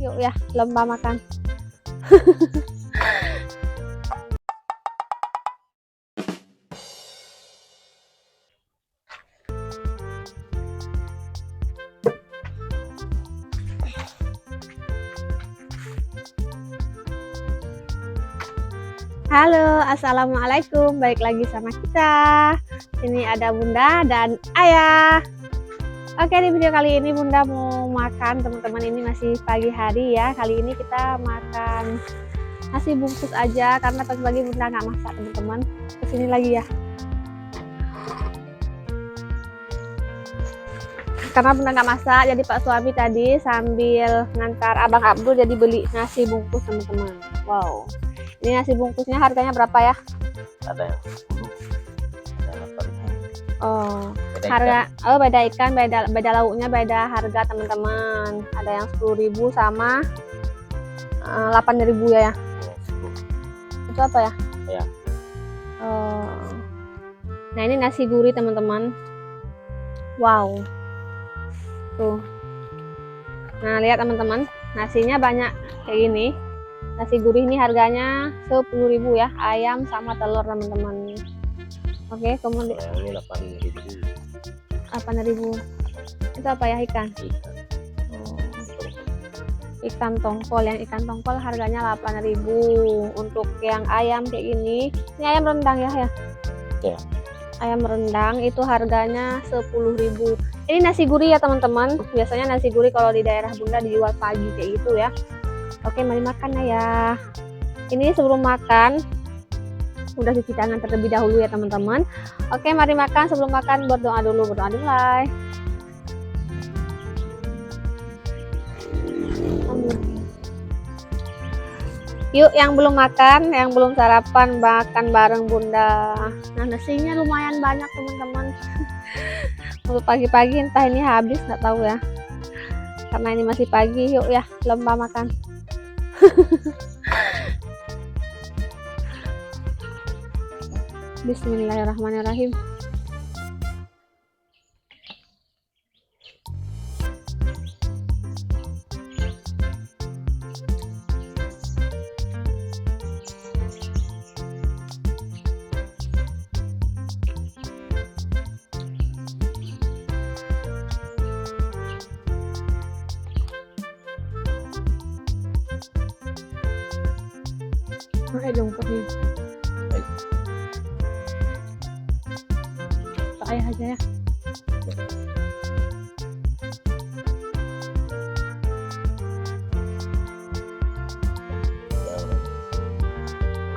Yuk ya, lomba makan. Halo, assalamualaikum. Balik lagi sama kita. Ini ada Bunda dan Ayah. Oke, di video kali ini Bunda mau makan, teman-teman. Ini masih pagi hari ya. Kali ini kita makan nasi bungkus aja karena pagi-pagi Bunda nggak masak, teman-teman. Kesini lagi ya. Karena Bunda nggak masak, jadi Pak suami tadi sambil ngantar Abang Abdul jadi beli nasi bungkus, teman-teman. Wow. Ini nasi bungkusnya harganya berapa ya? Ada yang 10, ada 8.000. Oh, Beda harga ikan. oh beda ikan, beda lauknya, beda harga, teman-teman. Ada yang 10.000 sama 8.000 ya. Ya, 10. Itu apa ya? Ya. Oh. Nah, ini nasi gurih, teman-teman. Wow. Tuh. Nah, lihat teman-teman, nasinya banyak kayak gini. Nasi gurih ini harganya 10.000 ya, ayam sama telur, teman-teman. Oke, kemudian Kalau yang ini 8.000. 8.000. Itu apa ya, ikan? Ikan. Oh, ikan tongkol. Yang ikan tongkol harganya 8.000. Untuk yang ayam kayak gini, ini ayam rendang ya? Ya. Ayam rendang itu harganya 10.000. Ini nasi gurih ya, teman-teman. Biasanya nasi gurih kalau di daerah Bunda dijual pagi kayak gitu ya. Oke, mari makan ya. Ini sebelum makan udah cuci tangan terlebih dahulu ya, teman-teman. Oke, mari makan. Sebelum makan berdoa dulu, mulai. Yuk, yang belum makan, yang belum sarapan, makan bareng Bunda. Nah, nasinya lumayan banyak, teman-teman. Untuk pagi-pagi entah ini habis nggak tahu ya. Karena ini masih pagi, yuk ya, lomba makan. Bismillahirrahmanirrahim. Pakai jongkok nih. Pak Ayah aja ya.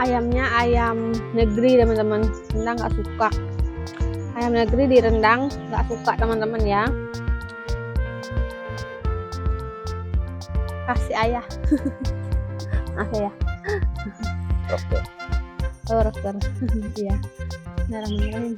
Ayamnya ayam negeri, teman-teman. Bunda nggak suka ayam negeri direndang, nggak suka, teman-teman ya. Kasih Ayah. Oke ya. Roster. Oh, roster. Iya. Bismillahirrahmanirrahim.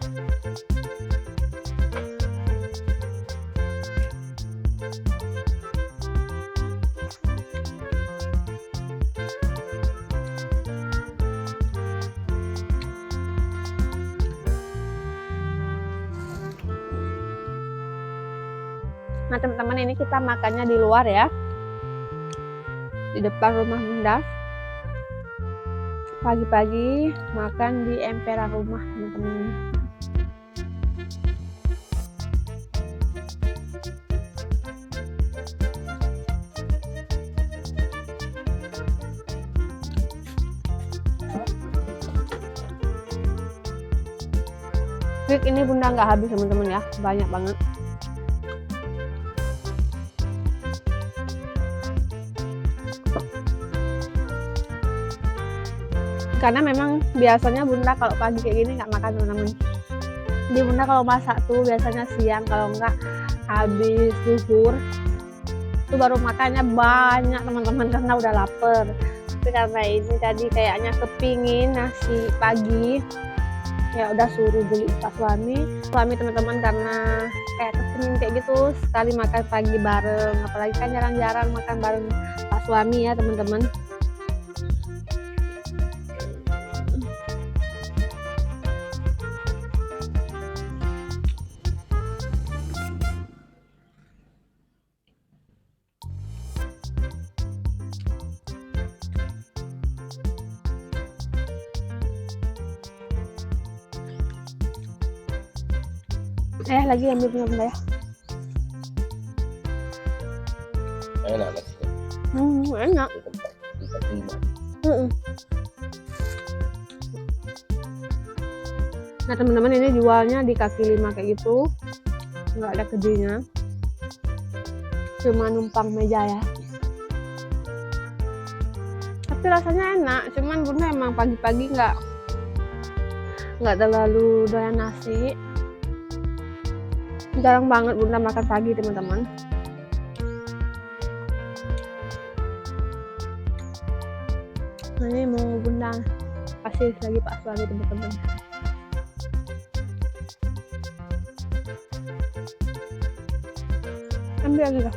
Nah, teman-teman, ini kita makannya di luar ya, di depan rumah Bunda. Pagi-pagi makan di emperan rumah, teman-teman. Ini Bunda nggak habis, teman-teman ya, banyak banget. Karena memang biasanya Bunda kalau pagi kayak gini nggak makan, teman-teman. Di Bunda kalau masak tuh biasanya siang, kalau nggak habis zuhur itu baru makannya banyak, teman-teman, karena udah lapar. Tapi karena ini tadi kayaknya kepingin nasi pagi, ya udah suruh beli Pak suami, teman-teman, karena kayak kepingin kayak gitu sekali makan pagi bareng. Apalagi kan jarang-jarang makan bareng Pak suami ya, teman-teman. Lagi ambil punya bunda ya. Enak nasi. Enak. Di tempat lima. Nah teman-teman, ini jualnya di kaki 5 kayak gitu, nggak ada kejunya, cuma numpang meja ya. Tapi rasanya enak, cuman bunda emang pagi-pagi nggak terlalu doyan nasi. Jarang banget bunda makan pagi teman-teman. Nah, ini mau bunda kasih lagi bakso lagi teman-teman. Ambil lagi lah.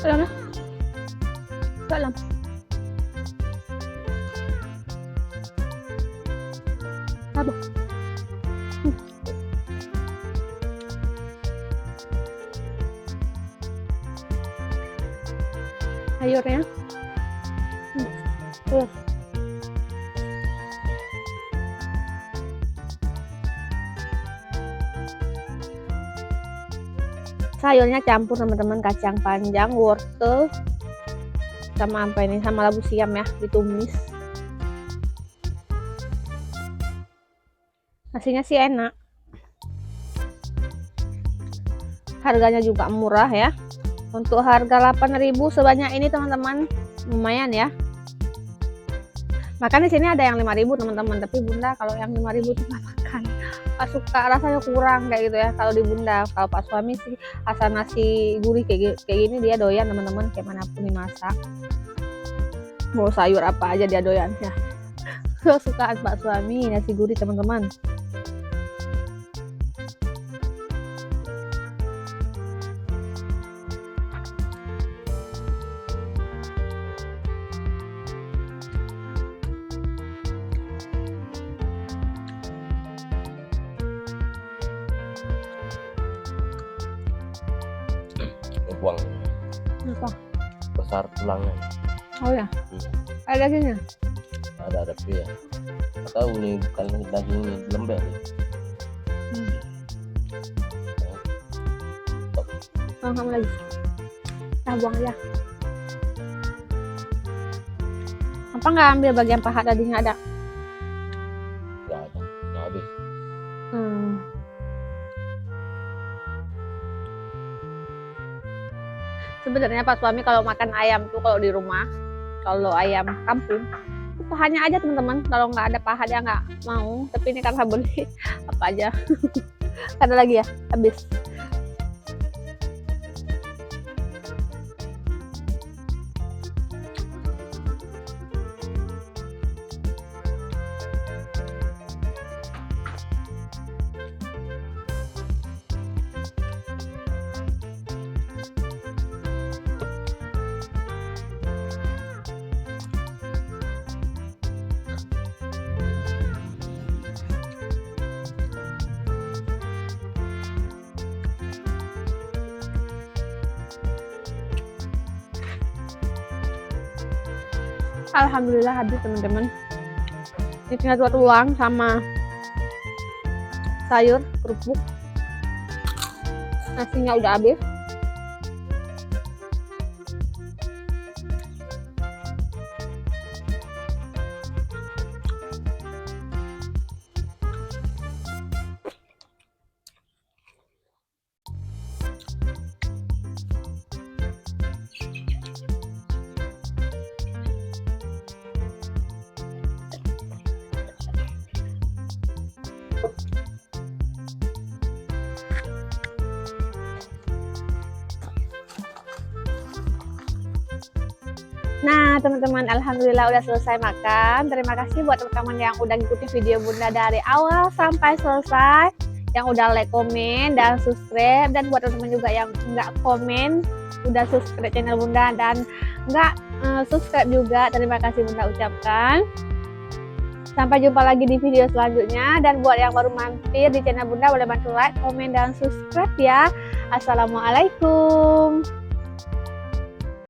Alam na. Gak alam. Tabo. Sayurnya. Sayurnya campur teman-teman, kacang panjang, wortel, sama apa ini, sama labu siam ya, ditumis. Nasinya sih enak, harganya juga murah ya. Untuk harga 8.000 sebanyak ini teman-teman, lumayan ya. Makan di sini ada yang 5.000 teman-teman, tapi bunda kalau yang 5.000 itu nggak makan, nggak suka, rasanya kurang kayak gitu ya. Kalau di bunda, kalau pak suami sih asal nasi gurih kayak gini dia doyan teman-teman, kayak manapun dimasak, mau sayur apa aja dia doyan ya. Kesukaan pak suami nasi gurih teman-teman. Buang Apa? besar tulangnya. Oh ya, ada dagingnya. Ada tapi ya nggak tahu nih, bukan daging ini lembek nih. Oh, kamu lagi. Nah, buang aja. Apa nggak ambil bagian paha tadinya ada? Nggak ada, nggak habis. Sebenarnya pak suami kalau makan ayam tuh, kalau di rumah, kalau ayam kampung itu pahanya aja teman-teman. Kalau nggak ada paha dia nggak mau, tapi ini karena beli apa aja. Ada lagi ya, habis. Alhamdulillah habis teman-teman. Ini tinggal 2 tulang sama sayur kerupuk. Nasinya udah habis. Nah teman-teman, alhamdulillah udah selesai makan. Terima kasih buat teman-teman yang udah ngikutin video Bunda dari awal sampai selesai, yang udah like, komen, dan subscribe. Dan buat teman-teman juga yang nggak komen, udah subscribe channel Bunda dan nggak subscribe juga, terima kasih Bunda ucapkan. Sampai jumpa lagi di video selanjutnya. Dan buat yang baru mampir di channel Bunda, boleh bantu like, komen, dan subscribe ya. Assalamualaikum.